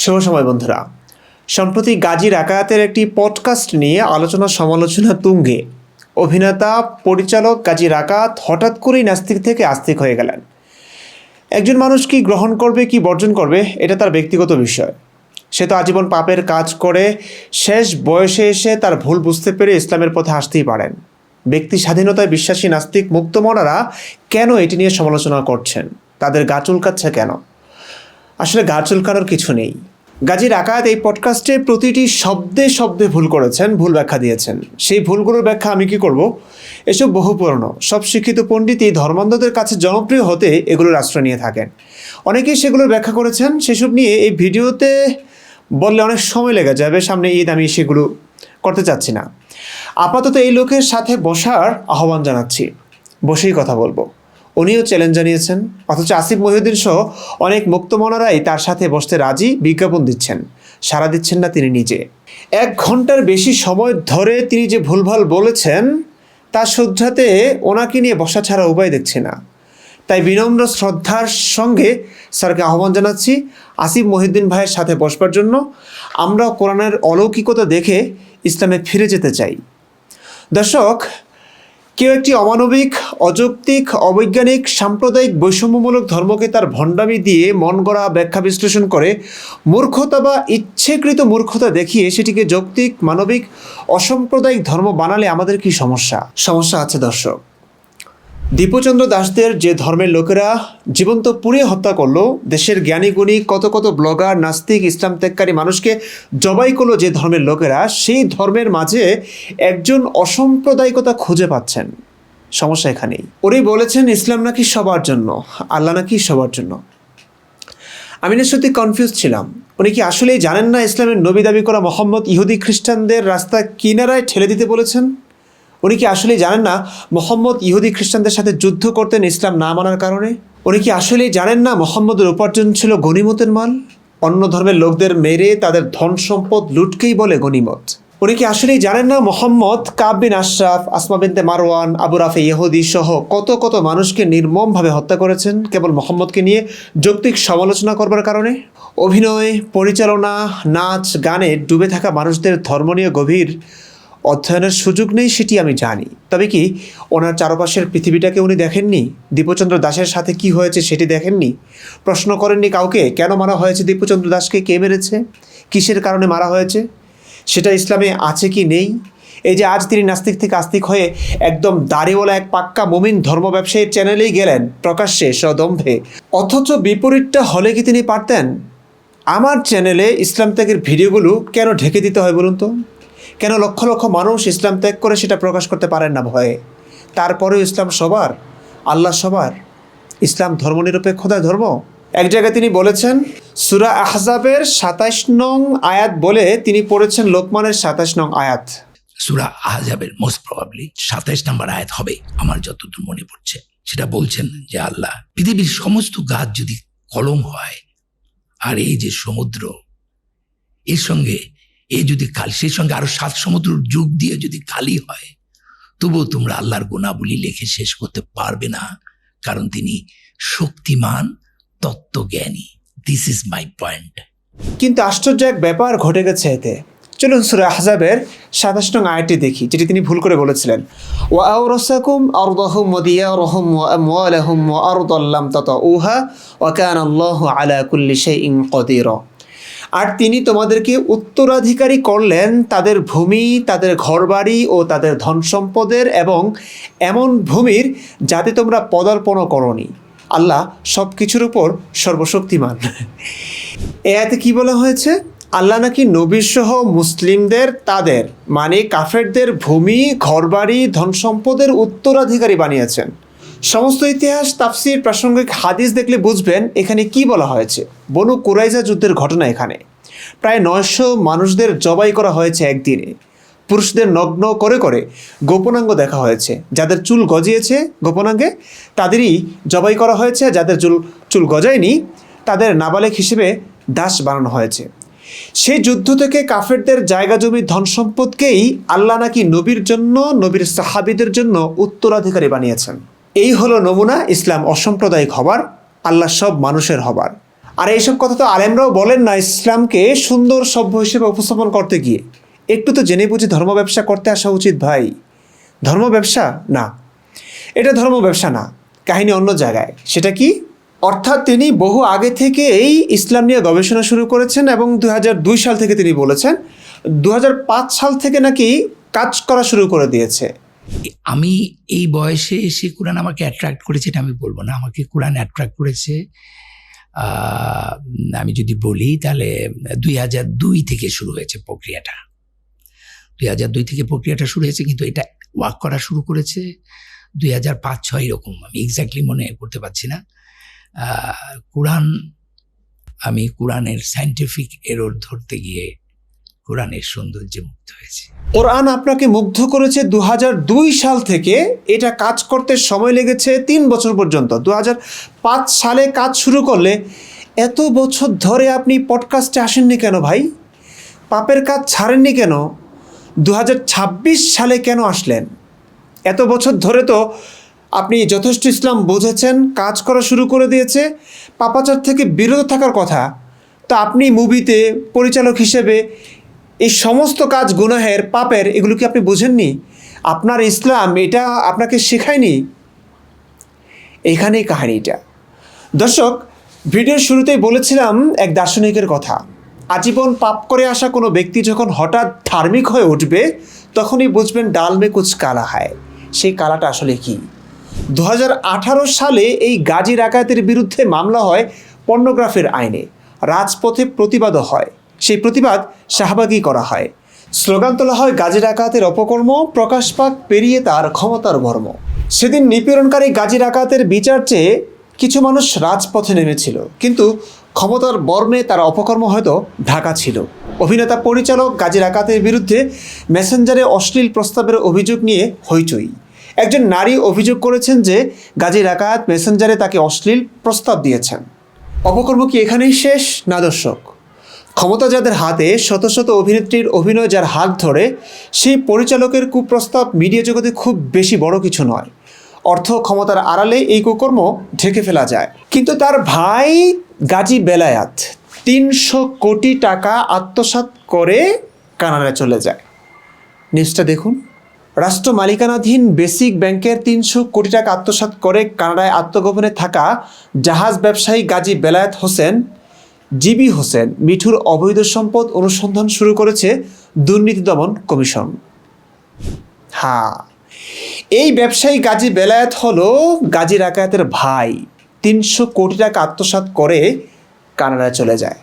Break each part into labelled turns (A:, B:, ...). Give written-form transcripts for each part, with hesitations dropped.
A: শুভ সময় বন্ধুরা। সম্প্রতি গাজী রাকায়াতের একটি পডকাস্ট নিয়ে আলোচনা সমালোচনা তুঙ্গে। অভিনেতা পরিচালক গাজী রাকায়াত হঠাৎ করেই নাস্তিক থেকে আস্তিক হয়ে গেলেন। একজন মানুষ কি গ্রহণ করবে কি বর্জন করবে এটা তার ব্যক্তিগত বিষয়। সে তো আজীবন পাপের কাজ করে শেষ বয়সে এসে তার ভুল বুঝতে পেরে ইসলামের পথে আসতেই পারেন। ব্যক্তি স্বাধীনতায় বিশ্বাসী নাস্তিক মুক্তমনারা কেন এটি নিয়ে সমালোচনা করছেন? তাদের গা চুলকাচ্ছে কেন? আসলে গা চুলকানোর কিছু নেই। গাজী রাকায়াত এই পডকাস্টে প্রতিটি শব্দে শব্দে ভুল করেছেন, ভুল ব্যাখ্যা দিয়েছেন। সেই ভুলগুলোর ব্যাখ্যা আমি কি করব? এসব বহু পুরনো। সব শিক্ষিত পণ্ডিতই ধর্মান্ধদের কাছে জনপ্রিয় হতে এগুলোর আশ্রয় নিয়ে থাকেন। অনেকেই সেগুলোর ব্যাখ্যা করেছেন। সেসব নিয়ে এই ভিডিওতে বললে অনেক সময় লেগে যাবে। সামনে ঈদ, আমি সেগুলো করতে চাচ্ছি না। আপাতত এই লোকের সাথে বসার আহ্বান জানাচ্ছি, বসেই কথা বলবো। উনিও চ্যালেঞ্জ জানিয়েছেন, অথচ আসিফ মহিউদ্দিন সহ অনেক মুক্তমনারাই তার সাথে বসতে রাজি, বিজ্ঞাপন দিচ্ছেন। সাড়া দিচ্ছেন না তিনি নিজে। 1 ঘন্টার বেশি সময় ধরে তিনি যে ভুলভাল বলেছেন তা শুধরাতে ওনাকে নিয়ে বসা ছাড়া উপায় দেখছি না। তাই বিনম্র শ্রদ্ধার সঙ্গে স্যারকে আহ্বান জানাচ্ছি আসিফ মহিউদ্দিন ভাইয়ের সাথে বসবার জন্য। আমরা কোরআনের অলৌকিকতা দেখে ইসলামে ফিরে যেতে চাই। দর্শক, কেউ একটি অমানবিক, অযৌক্তিক, অবৈজ্ঞানিক, সাম্প্রদায়িক বৈষম্যমূলক ধর্মকে তার ভণ্ডামি দিয়ে মন গড়া ব্যাখ্যা বিশ্লেষণ করে মূর্খতা বা ইচ্ছেকৃত মূর্খতা দেখিয়ে সেটিকে যৌক্তিক, মানবিক, অসাম্প্রদায়িক ধর্ম বানালে আমাদের কি সমস্যা? সমস্যা আছে দর্শক। দীপুচন্দ্র দাসদের যে ধর্মের লোকেরা জীবন্ত পুড়িয়ে হত্যা করলো, দেশের জ্ঞানীগুণী কত কত ব্লগার, নাস্তিক, ইসলাম ত্যাগকারী মানুষকে জবাই করলো যে ধর্মের লোকেরা, সেই ধর্মের মাঝে একজন অসাম্প্রদায়িকতা খুঁজে পাচ্ছেন। সমস্যা এখানেই। উনি বলেছেন ইসলাম নাকি সবার জন্য, আল্লাহ নাকি সবার জন্য। আমি না সত্যি কনফিউজ ছিলাম। উনি কি আসলেই জানেন না ইসলামের নবী দাবি করা মোহাম্মদ ইহুদি খ্রিস্টানদের রাস্তা কিনারায় ঠেলে দিতে বলেছেন? উনি কি আসলেই জানেন না মোহাম্মদ ইহুদি খ্রিস্টানদের সাথে যুদ্ধ করতেন ইসলাম না মানার কারণে? উনি কি আসলেই জানেন না মোহাম্মদের উপার্জন ছিল গনিমতের মাল? অন্য ধর্মের লোকদের মেরে তাদের ধন সম্পদ লুটকেই বলে গনিমত। উনি কি আসলেই জানেন না মোহাম্মদ কাব বিন আশরাফ, আসমা বিনতে মারওয়ান, আবু রাফে ইহুদি সহ কত কত মানুষকে নির্মমভাবে হত্যা করেছেন কেবল মোহাম্মদকে নিয়ে যৌক্তিক সমালোচনা করবার কারণে? অভিনয়, পরিচালনা, নাচ, গানে ডুবে থাকা মানুষদের ধর্ম নিয়ে গভীর অধ্যয়নের সুযোগ নেই সেটি আমি জানি। তবে কি ওনার চারপাশের পৃথিবীটাকে উনি দেখেননি? দীপুচন্দ্র দাসের সাথে কি হয়েছে সেটি দেখেননি? প্রশ্ন করেননি কাউকে কেন মারা হয়েছে দীপুচন্দ্র দাসকে? কে মেরেছে? কিসের কারণে মারা হয়েছে? সেটা ইসলামে আছে কি নেই? এই যে আজ তিনি নাস্তিক থেকে আস্তিক হয়ে একদম দাড়িওয়ালা এক পাক্কা মুমিন ধর্ম ব্যবসায়ীর চ্যানেলেই গেলেন প্রকাশ্যে সদম্ভে, অথচ বিপরীতটা হলে কি তিনি পারতেন? আমার চ্যানেলে ইসলাম ত্যাগের ভিডিওগুলো কেন ঢেকে দিতে হয় বলুন তো? কেন লক্ষ লক্ষ মানুষ ইসলাম ত্যাগ করে সেটা প্রকাশ করতে পারেন না ভয়ে? তারপরেও ইসলাম সবার, আল্লাহ সবার, ইসলাম ধর্মনিরপেক্ষতার ধর্ম। এক জায়গায় তিনি বলেছেন সূরা আহজাবের 27 নং আয়াত বলে তিনি পড়েছেন লোকমানের 27 নং আয়াত।
B: সূরা আহজাবের মোস্ট প্রবাবলি 27 নম্বর আয়াত হবে আমার যতদূর মনে পড়ছে। সেটা বলছেন যে আল্লাহ, পৃথিবীর সমস্ত গাছ যদি কলম হয় আর এই যে সমুদ্র এর সঙ্গে যদি খালি, সেই সঙ্গে আরো 7 সমুদ্র যুগ দিয়ে যদি খালি হয়, তবুও তোমরা আল্লাহর গুণাবলী লেখে শেষ করতে পারবে না, কারণ তিনি শক্তিমান, তত্ত্বজ্ঞানী। This is my point.
A: কিন্তু আশ্চর্য এক ব্যাপার ঘটে গেছে এতে। চলুন সূরা আহজাবের 27 নং আয়াতটি দেখি, যেটি তিনি ভুল করে বলেছিলেন ওয়া আওরাসাকুম আরদাহুম ওয়া দিয়ারহুম ওয়া আমওয়ালাহুম ওয়া আরদাল লাম তাতাউহা ওয়া কানা আল্লাহু আলা কুল্লি শাইইন কাদিরা। আর তিনি তোমাদেরকে উত্তরাধিকারী করলেন তাদের ভূমি, তাদের ঘরবাড়ি ও তাদের ধন সম্পদের, এবং এমন ভূমির যাতে তোমরা পদার্পণও করনি। আল্লাহ সব কিছুর উপর সর্বশক্তিমান। এতে কি বলা হয়েছে? আল্লাহ নাকি নবীসহ মুসলিমদের, তাদের মানে কাফেরদের ভূমি, ঘরবাড়ি, ধন সম্পদের উত্তরাধিকারী বানিয়েছেন। সমস্ত ইতিহাস, তাফসির, প্রাসঙ্গিক হাদিস দেখলে বুঝবেন এখানে কি বলা হয়েছে। বনু কুরাইজা যুদ্ধের ঘটনা। এখানে প্রায় 900 মানুষদের জবাই করা হয়েছে একদিনে। পুরুষদের নগ্ন করে করে গোপনাঙ্গ দেখা হয়েছে। যাদের চুল গজিয়েছে গোপনাঙ্গে তাদেরই জবাই করা হয়েছে, যাদের চুল গজায়নি তাদের নাবালেক হিসেবে দাস বানানো হয়েছে। সেই যুদ্ধ থেকে কাফেরদের জায়গা জমি, ধন সম্পদকেই আল্লাহ নাকি নবীর জন্য, নবীর সাহাবীদের জন্য উত্তরাধিকারী বানিয়েছেন। এই হলো নমুনা ইসলাম অসাম্প্রদায়িক হবার, আল্লাহ সব মানুষের হবার। আর এইসব কথা তো আলেমরাও বলেন না ইসলামকে সুন্দর সভ্য হিসেবে উপস্থাপন করতে গিয়ে। একটু তো জেনে বুঝে ধর্ম ব্যবসা করতে আসা উচিত ভাই। ধর্ম ব্যবসা না, এটা ধর্ম ব্যবসা না, কাহিনী অন্য জায়গায়। সেটা কি? অর্থাৎ তিনি বহু আগে থেকে এই ইসলাম নিয়ে গবেষণা শুরু করেছেন এবং 2002 সাল থেকে তিনি বলেছেন 2005 সাল থেকে নাকি কাজ করা শুরু করে দিয়েছে।
B: আমি এই বয়সে এসে কোরআন আমাকে অ্যাট্রাক্ট করেছে এটা আমি বলবো না, আমাকে কোরআন অ্যাট্রাক্ট করেছে আমি যদি বলি তাহলে 2002 থেকে শুরু হয়েছে প্রক্রিয়াটা। 2002 থেকে প্রক্রিয়াটা শুরু হয়েছে, কিন্তু এটা ওয়ার্ক করা শুরু করেছে 2005-06 এরকম, আমি এক্স্যাক্টলি মনে করতে পারছি না। আমি কোরআনের সায়েন্টিফিক এরর ধরতে গিয়ে কোরআনের সৌন্দর্যে মুগ্ধ হয়েছে।
A: কোরআন আপনাকে মুগ্ধ করেছে 2002 সাল থেকে, এটা কাজ করতে সময় লেগেছে 3 বছর পর্যন্ত। 2005 সালে কাজ শুরু করলে এত বছর ধরে আপনি পডকাস্টে আসেননি কেন ভাই? পাপের কাজ ছাড়েননি কেন? 2026 সালে কেন আসলেন? এত বছর ধরে তো আপনি যথেষ্ট ইসলাম বুঝেছেন, কাজ করা শুরু করে দিয়েছে, পাপাচার থেকে বিরত থাকার কথা। তো আপনি মুভিতে পরিচালক হিসেবে এই সমস্ত কাজ গুনাহের, পাপের, এগুলো কি আপনি বুঝেননি? আপনার ইসলাম এটা আপনাকে শেখায়নি? এইখানেই কাহিনীটা। দর্শক, ভিডিওর শুরুতেই বলেছিলাম এক দার্শনিকের কথা। আজীবন পাপ করে আসা কোনো ব্যক্তি যখন হঠাৎ ধার্মিক হয়ে উঠবে তখনই বুঝবেন ডাল মে কুছ কালা হয়। সেই কালাটা আসলে কি? 2018 সালে এই গাজী রাকায়াতের বিরুদ্ধে মামলা হয় পর্নোগ্রাফির আইনে। রাজপথে প্রতিবাদও হয়, সেই প্রতিবাদ শাহবাগী করা হয়। স্লোগান তোলা হয় গাজী রাকায়াতের অপকর্ম প্রকাশ পাক পেরিয়ে তার ক্ষমতার বর্ম। সেদিন নিপীড়নকারী গাজী রাকায়াতের বিচার চেয়ে কিছু মানুষ রাজপথে নেমেছিল, কিন্তু ক্ষমতার বর্মে তার অপকর্ম হয়তো ঢাকা ছিল। অভিনেতা পরিচালক গাজী রাকায়াতের বিরুদ্ধে মেসেঞ্জারে অশ্লীল প্রস্তাবের অভিযোগ নিয়ে হইচই। একজন নারী অভিযোগ করেছেন যে গাজী রাকায়াত মেসেঞ্জারে তাকে অশ্লীল প্রস্তাব দিয়েছেন। অপকর্ম কি এখানেই শেষ? না দর্শক, ক্ষমতা যাদের হাতে, শত শত অভিনেত্রীর অভিনয় যার হাত ধরে, সেই পরিচালকের কুপ্রস্তাব মিডিয়া জগতে খুব বেশি বড় কিছু নয়। অর্থ ক্ষমতার আড়ালে এই কুকর্ম ঢেকে ফেলা যায়। কিন্তু তার ভাই গাজী বেলায়াত 300 কোটি টাকা আত্মসাৎ করে কানাডায় চলে যায়। নিউজটা দেখুন। রাষ্ট্র মালিকানাধীন বেসিক ব্যাংকের 300 কোটি টাকা আত্মসাৎ করে কানাডায় আত্মগোপনে থাকা জাহাজ ব্যবসায়ী গাজী বেলায়েত হোসেন, জিবি হোসেন মিঠুর অবৈধ সম্পদ অনুসন্ধান শুরু করেছে দুর্নীতি দমন কমিশন। হ্যাঁ, এই ব্যবসায়ী গাজী বেলায়েত হলো গাজী রাকায়াতের ভাই। 300 কোটি টাকা আত্মসাৎ করে কানাডায় চলে যায়।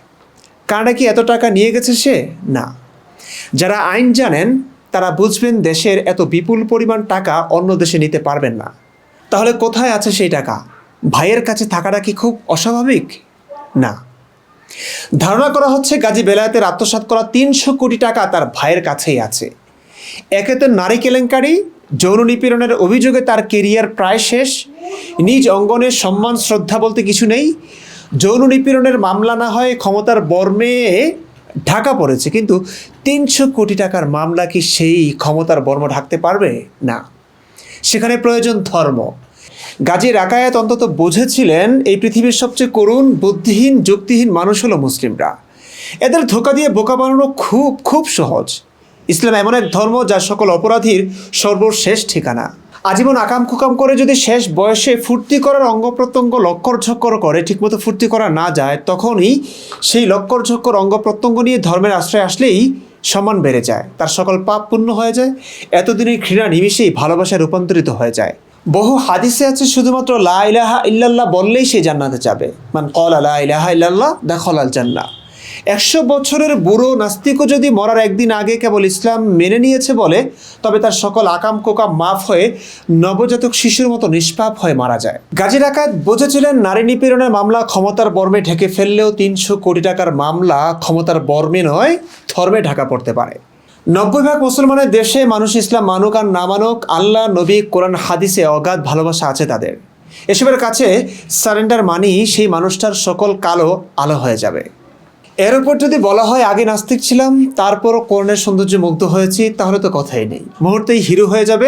A: কানাডা কি এত টাকা নিয়ে গেছে সে? না। যারা আইন জানেন তারা বুঝবেন দেশের এত বিপুল পরিমাণ টাকা অন্য দেশে নিতে পারবেন না। তাহলে কোথায় আছে সেই টাকা? ভাইয়ের কাছে থাকাটা কি খুব অস্বাভাবিক? না। ধারণা করা হচ্ছে গাজী বেলায়েতের আত্মসাৎ করা 300 কোটি টাকা তার ভাইয়ের কাছেই আছে। একে তো নারী কেলেঙ্কারি, যৌন নিপীড়নের অভিযোগে তার কেরিয়ার প্রায় শেষ। নিজ অঙ্গনের সম্মান শ্রদ্ধা বলতে কিছু নেই। যৌন নিপীড়নের মামলা না হয় ক্ষমতার বর্মে ঢাকা পড়েছে, কিন্তু 300 কোটি টাকার মামলা কি সেই ক্ষমতার বর্ম ঢাকতে পারবে? না। সেখানে প্রয়োজন ধর্ম। গাজী রাকায়াত অন্তত বুঝেছিলেন এই পৃথিবীর সবচেয়ে করুণ, বুদ্ধিহীন, যুক্তিহীন মানুষ হলো মুসলিমরা। এদের ধোঁকা দিয়ে বোকা বানানো খুব খুব সহজ। ইসলাম এমন এক ধর্ম যা সকল অপরাধীর সর্বশেষ ঠিকানা। আজীবন আকাম কুকাম করে যদি শেষ বয়সে ফুর্তি করার অঙ্গ প্রত্যঙ্গ লক্কর ঝক্কর করে ঠিকমতো ফুর্তি করা না যায়, তখনই সেই লক্কর ঝক্কর অঙ্গ প্রত্যঙ্গ নিয়ে ধর্মের আশ্রয় আসলেই সম্মান বেড়ে যায়, তার সকল পাপ পূর্ণ হয়ে যায়। এতদিনের ঘৃণা নিমিষেই ভালোবাসায় রূপান্তরিত হয়ে যায়। বহু হাদিসে আছে শুধুমাত্র লা ইলাহা ইল্লাল্লাহ বললেই সে জান্নাতে যাবে। মান ক্বালা লা ইলাহা ইল্লাল্লাহ দাখালাল জান্নাহ। 100 বছরের বুড়ো নাস্তিকও যদি মরার একদিন আগে কেবল ইসলাম মেনে নিয়েছে বলে, তবে তার সকল আকাম কোকাম মাফ হয়ে নবজাতক শিশুর মতো নিষ্পাপ হয়ে মারা যায়। গাজী রাকায়াত বুঝেছিলেন নারী নিপীড়নের মামলা ক্ষমতার বর্মে ঢেকে ফেললেও 300 কোটি টাকার মামলা ক্ষমতার বর্মে নয়, ধর্মে ঢাকা পড়তে পারে। 90% মুসলমানের দেশে মানুষ ইসলাম মানুক আর না মানুক, আল্লাহ, নবী, কোরআন, হাদিসে অগাধ ভালোবাসা আছে তাদের। এসবের কাছে সারেন্ডার মানি সেই মানুষটার সকল কালো আলো হয়ে যাবে। এর উপর যদি বলা হয় আগে নাস্তিক ছিলাম, তারপরও কোরআনের সৌন্দর্যে মুগ্ধ হয়েছি, তাহলে তো কথাই নেই। মুহূর্তেই হিরো হয়ে যাবে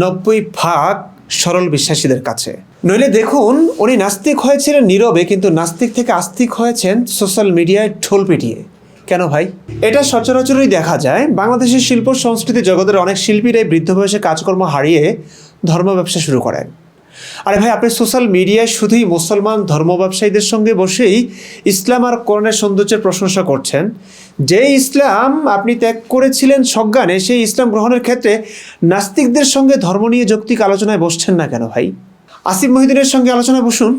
A: 90% সরল বিশ্বাসীদের কাছে। নইলে দেখুন, উনি নাস্তিক হয়েছিলেন নীরবে, কিন্তু নাস্তিক থেকে আস্তিক হয়েছেন সোশ্যাল মিডিয়ায় ঢোল পিটিয়ে। কেন ভাই? এটা সচরাচরই দেখা যায়। বাংলাদেশের শিল্প সংস্কৃতি জগতের অনেক শিল্পীরাই বৃদ্ধ বয়সে কাজকর্ম হারিয়ে ধর্ম ব্যবসা শুরু করেন। আরে ভাই, আপনি সোশ্যাল মিডিয়ায় শুধুই মুসলমান ধর্ম ব্যবসায়ীদের সঙ্গে বসেই ইসলাম আর কোরআনের সৌন্দর্যের প্রশংসা করছেন। যে ইসলাম আপনি ত্যাগ করেছিলেন সজ্ঞানে, সেই ইসলাম গ্রহণের ক্ষেত্রে নাস্তিকদের সঙ্গে ধর্ম নিয়ে যৌক্তিক আলোচনায় বসছেন না কেন ভাই? আসিফ মহিউদ্দিনের সঙ্গে আলোচনায় বসুন,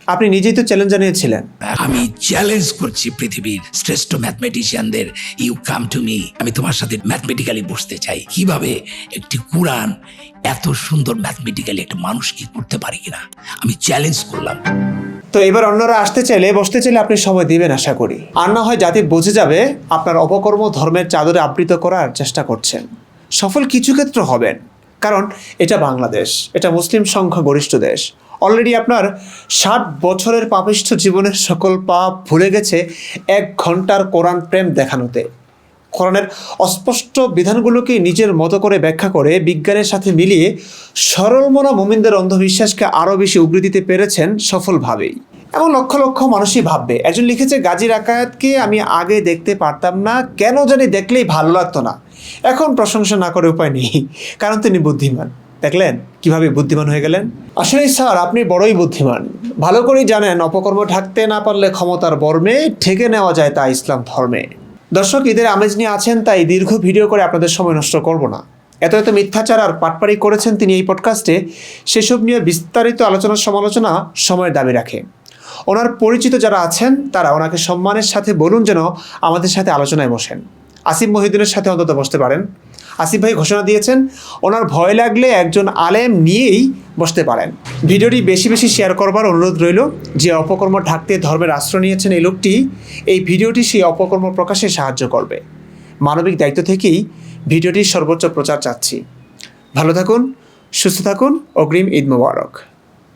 A: আপনি নিজেই তো চ্যালেঞ্জ জানিয়েছিলেন।
B: আমি চ্যালেঞ্জ করছি পৃথিবীর শ্রেষ্ঠ ম্যাথমেটিশিয়ানদের, ইউ কাম টু মি। আমি তোমার সাথে ম্যাথমেটিক্যালি বসতে চাই, কিভাবে একটি কোরআন এত সুন্দর ম্যাথমেটিক্যালি একটা মানুষ কি করতে পারে কিনা আমি চ্যালেঞ্জ করলাম।
A: তো এবার অন্যরা আসতে চাইলে, বসতে চাইলে আপনি সময় দিবেন আশা করি। আর না হয় জাতি বুঝে যাবে আপনার অপকর্ম ধর্মের চাদরে আবৃত করার চেষ্টা করছেন। সফল কিছু ক্ষেত্রে হবেন, কারণ এটা বাংলাদেশ, এটা মুসলিম সংখ্যাগরিষ্ঠ দেশ। অলরেডি আপনার 60 বছরের পাপিষ্ঠ জীবনের সকল পাপ ভুলে গেছে 1 ঘন্টার কোরআন প্রেম দেখানোতে। কোরআনের অস্পষ্ট বিধানগুলোকে নিজের মতো করে ব্যাখ্যা করে বিজ্ঞানের সাথে মিলিয়ে সরলমনা মুমিনদের অন্ধবিশ্বাসকে আরও বেশি উগরে দিতে পেরেছেন সফলভাবেই। এমন লক্ষ লক্ষ মানুষই ভাববে। একজন লিখেছে, গাজী রাকায়াতকে আমি আগে দেখতে পারতাম না, কেন জানি দেখলেই ভালো লাগতো না। এখন প্রশংসা না করে উপায় নেই, কারণ তিনি বুদ্ধিমান। দেখলেন কিভাবে বুদ্ধিমান হয়ে গেলেন? আসলে স্যার, আপনি বড়ই বুদ্ধিমান। ভালো করেই জানেন অপকর্ম ঢাকতে না পারলে ক্ষমতার বর্মে ঠেকে নেওয়া যায় তা ইসলাম ধর্মে। দর্শক, ঈদের আমেজ নিয়ে আছেন, তাই দীর্ঘ ভিডিও করে আপনাদের সময় নষ্ট করব না। এত মিথ্যাচার আর পাটপাড়ি করেছেন তিনি এই পডকাস্টে, সেসব নিয়ে বিস্তারিত আলোচনা সমালোচনা সময়ের দাবি রাখে। ওনার পরিচিত যারা আছেন তারা ওনাকে সম্মানের সাথে বলুন যেন আমাদের সাথে আলোচনায় বসেন। আসিফ মহিউদ্দিনের সাথে অন্তত বসতে পারেন। আসিফ ভাই ঘোষণা দিয়েছেন ওনার ভয় লাগলে একজন আলেম নিয়েই বসতে পারেন। ভিডিওটি বেশি বেশি শেয়ার করবার অনুরোধ রইল। যে অপকর্ম ঢাকতে ধর্মের আশ্রয় নিয়েছেন এই লোকটি, এই ভিডিওটি সেই অপকর্ম প্রকাশে সাহায্য করবে। মানবিক দায়িত্ব থেকেই ভিডিওটির সর্বোচ্চ প্রচার চাচ্ছি। ভালো থাকুন, সুস্থ থাকুন, অগ্রিম ঈদ মোবারক।